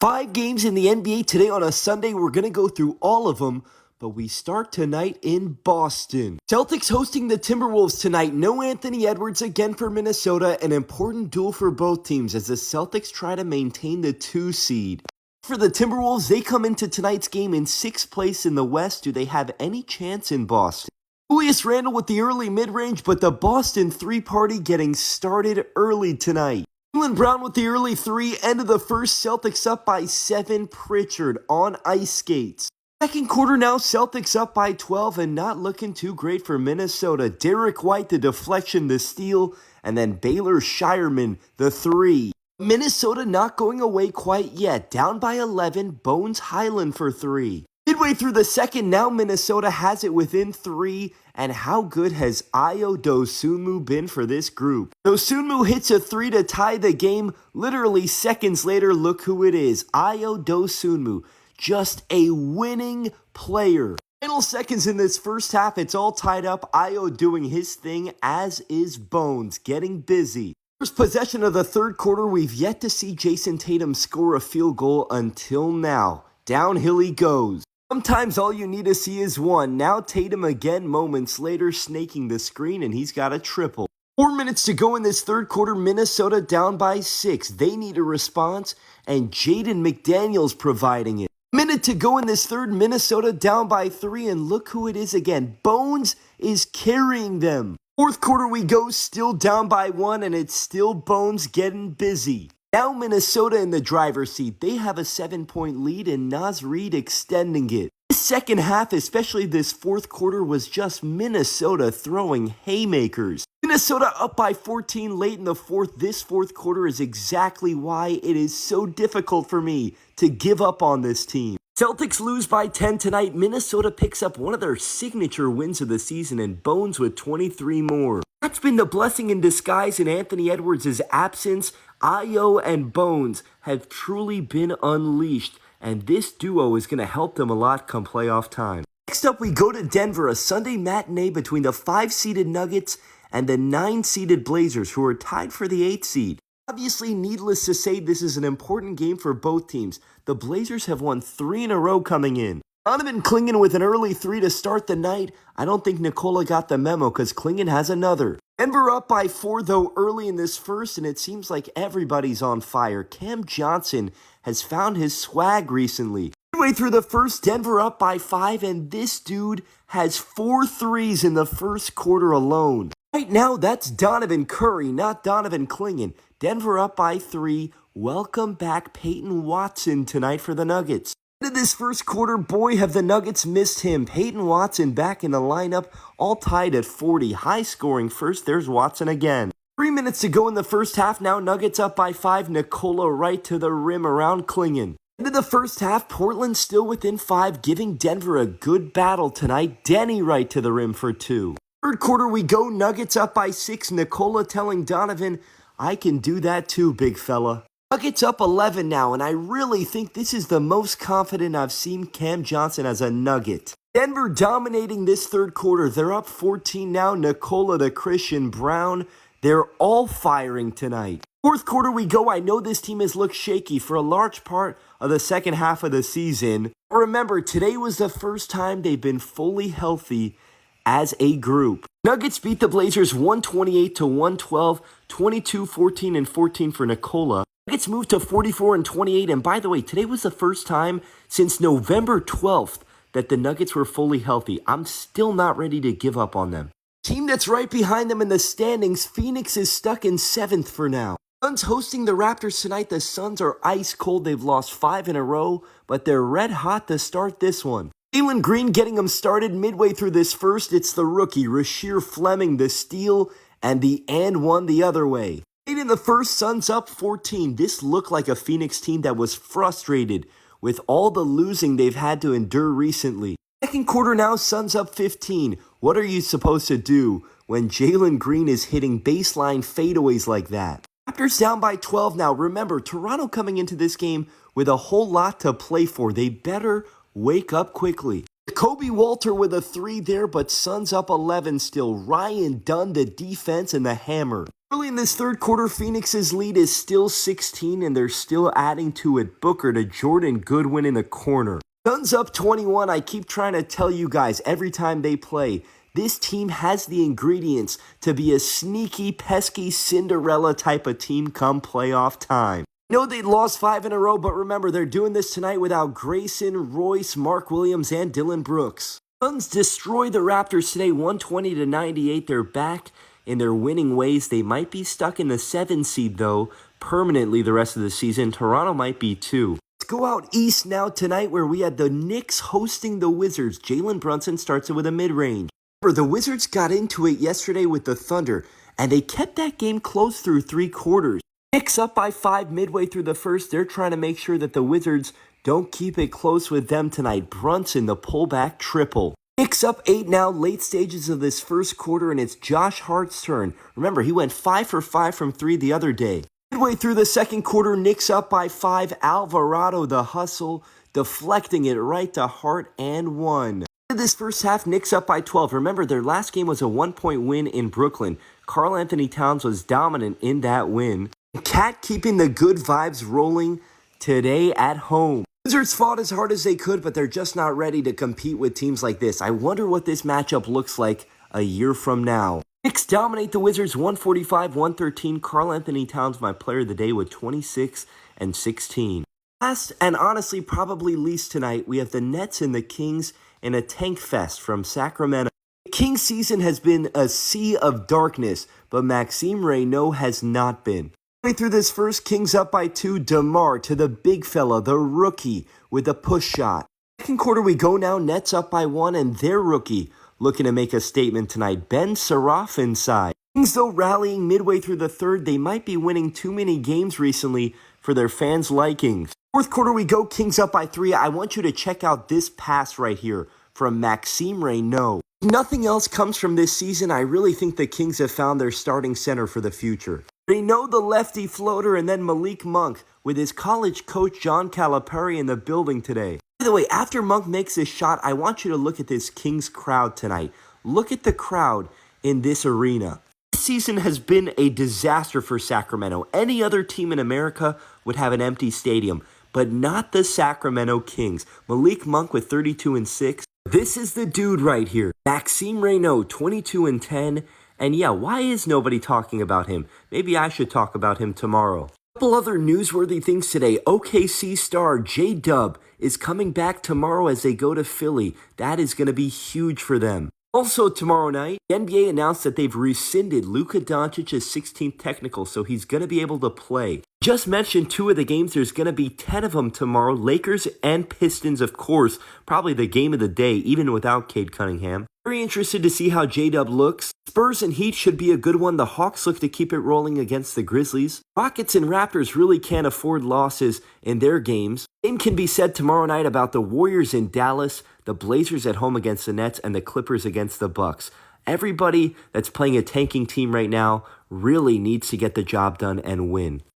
5 games in the NBA today on a Sunday. We're going to go through all of them, but we start tonight in Boston. Celtics hosting the Timberwolves tonight. No Anthony Edwards again for Minnesota. An important duel for both teams as the Celtics try to maintain the 2 seed. For the Timberwolves, they come into tonight's game in 6th place in the West. Do they have any chance in Boston? Julius Randle with the early mid-range, but the Boston 3-party getting started early tonight. Jaylen Brown with the early 3, end of the first, Celtics up by 7, Pritchard on ice skates. Second quarter now, Celtics up by 12 and not looking too great for Minnesota. Derek White, the deflection, the steal, and then Baylor Shireman, the 3. Minnesota not going away quite yet, down by 11, Bones Highland for 3. Midway through the second, now Minnesota has it within 3, and how good has Ayo Dosunmu been for this group? Dosunmu hits a 3 to tie the game. Literally seconds later, look who it is. Ayo Dosunmu, just a winning player. Final seconds in this first half, it's all tied up. Ayo doing his thing, as is Bones, getting busy. First possession of the third quarter, we've yet to see Jason Tatum score a field goal until now. Downhill he goes. Sometimes all you need to see is one. Now Tatum again moments later snaking the screen and he's got a triple. 4 minutes to go in this third quarter. Minnesota down by 6. They need a response and Jaden McDaniels providing it. Minute to go in this third. Minnesota down by 3 and look who it is again. Bones is carrying them. Fourth quarter we go, still down by 1 and it's still Bones getting busy. Now Minnesota in the driver's seat. They have a 7-point lead and Naz Reid extending it. The second half, especially this fourth quarter, was just Minnesota throwing haymakers. Minnesota up by 14 late in the fourth. This fourth quarter is exactly why it is so difficult for me to give up on this team. Celtics lose by 10 tonight. Minnesota picks up one of their signature wins of the season and Bones with 23 more. That's been the blessing in disguise in Anthony Edwards' absence. Ayo and Bones have truly been unleashed, and this duo is going to help them a lot come playoff time. Next up, we go to Denver, a Sunday matinee between the 5-seeded Nuggets and the 9-seeded Blazers, who are tied for the 8th seed. Obviously, needless to say, this is an important game for both teams. The Blazers have won 3 in a row coming in. Donovan Clingan with an early 3 to start the night. I don't think Nikola got the memo because Clingan has another. Denver up by 4 though early in this first, and it seems like everybody's on fire. Cam Johnson has found his swag recently. Midway through the first, Denver up by 5, and this dude has 4 threes in the first quarter alone. Right now, that's Donovan Curry, not Donovan Clingan. Denver up by 3. Welcome back Peyton Watson tonight for the Nuggets. In this first quarter, boy, have the Nuggets missed him. Peyton Watson back in the lineup, all tied at 40. High scoring first, there's Watson again. 3 minutes to go in the first half, now Nuggets up by 5. Nikola right to the rim around Clingan. Into the first half, Portland still within 5, giving Denver a good battle tonight. Denny right to the rim for 2. Third quarter we go, Nuggets up by 6. Nikola telling Donovan, I can do that too, big fella. Nuggets up 11 now, and I really think this is the most confident I've seen Cam Johnson as a Nugget. Denver dominating this third quarter. They're up 14 now. Nikola to Christian Brown. They're all firing tonight. Fourth quarter we go. I know this team has looked shaky for a large part of the second half of the season. Remember, today was the first time they've been fully healthy as a group. Nuggets beat the Blazers 128 to 112, 22, 14, and 14 for Nikola. Nuggets moved to 44 and 28, and by the way, today was the first time since November 12th that the Nuggets were fully healthy. I'm still not ready to give up on them. Team that's right behind them in the standings, Phoenix is stuck in 7th for now. Suns hosting the Raptors tonight. The Suns are ice cold. They've lost 5 in a row, but they're red hot to start this one. Jalen Green getting them started midway through this first. It's the rookie, Rasheer Fleming, the steal, and the and one the other way. Late in the first, Suns up 14. This looked like a Phoenix team that was frustrated with all the losing they've had to endure recently. Second quarter now, Suns up 15. What are you supposed to do when Jalen Green is hitting baseline fadeaways like that? Raptors down by 12 now. Remember, Toronto coming into this game with a whole lot to play for. They better wake up quickly. Kobe Walter with a 3 there, but Suns up 11 still. Ryan Dunn, the defense, and the hammer. Early in this third quarter, Phoenix's lead is still 16, and they're still adding to it. Booker to Jordan Goodwin in the corner. Suns up 21. I keep trying to tell you guys every time they play, this team has the ingredients to be a sneaky, pesky Cinderella type of team come playoff time. I know they lost 5 in a row, but remember, they're doing this tonight without Grayson, Royce, Mark Williams, and Dylan Brooks. Suns destroy the Raptors today, 120-98. They're back in their winning ways. They might be stuck in the 7 seed, though, permanently the rest of the season. Toronto might be too. Let's go out east now tonight, where we had the Knicks hosting the Wizards. Jalen Brunson starts it with a mid-range. The Wizards got into it yesterday with the Thunder, and they kept that game close through 3 quarters. Knicks up by 5 midway through the first. They're trying to make sure that the Wizards don't keep it close with them tonight. Brunson, the pullback triple. Knicks up 8 now, late stages of this first quarter, and it's Josh Hart's turn. Remember, he went 5 for 5 from 3 the other day. Midway through the second quarter, Knicks up by 5. Alvarado, the hustle, deflecting it right to Hart and 1. This first half, Knicks up by 12. Remember, their last game was a 1-point win in Brooklyn. Karl Anthony Towns was dominant in that win. Cat keeping the good vibes rolling today at home. Wizards fought as hard as they could, but they're just not ready to compete with teams like this. I wonder what this matchup looks like a year from now. Knicks dominate the Wizards 145-113. Karl Anthony Towns, my player of the day, with 26 and 16. Last and honestly probably least tonight, we have the Nets and the Kings in a tank fest from Sacramento. The Kings season has been a sea of darkness, but Maxime Reynaud has not been. Through this first, Kings up by 2. DeMar to the big fella, the rookie, with a push shot. Second quarter we go now, Nets up by 1, and their rookie looking to make a statement tonight. Ben Saraf inside. Kings though rallying midway through the third. They might be winning too many games recently for their fans' likings. Fourth quarter we go, Kings up by 3. I want you to check out this pass right here from Maxime Reynaud. Nothing else comes from this season. I really think the Kings have found their starting center for the future. They know the lefty floater, and then Malik Monk with his college coach John Calipari in the building today. By the way, after Monk makes his shot, I want you to look at this Kings crowd tonight. Look at the crowd in this arena. This season has been a disaster for Sacramento. Any other team in America would have an empty stadium, but not the Sacramento Kings. Malik Monk with 32 and 6. This is the dude right here. Maxime Reynaud, 22 and 10. And yeah, why is nobody talking about him? Maybe I should talk about him tomorrow. A couple other newsworthy things today. OKC star J-Dub is coming back tomorrow as they go to Philly. That is going to be huge for them. Also tomorrow night, the NBA announced that they've rescinded Luka Doncic's 16th technical, so he's going to be able to play. Just mentioned 2 of the games. There's going to be 10 of them tomorrow. Lakers and Pistons, of course. Probably the game of the day, even without Cade Cunningham. Very interested to see how J-Dub looks. Spurs and Heat should be a good one. The Hawks look to keep it rolling against the Grizzlies. Rockets and Raptors really can't afford losses in their games. Same can be said tomorrow night about the Warriors in Dallas, the Blazers at home against the Nets, and the Clippers against the Bucks. Everybody that's playing a tanking team right now really needs to get the job done and win.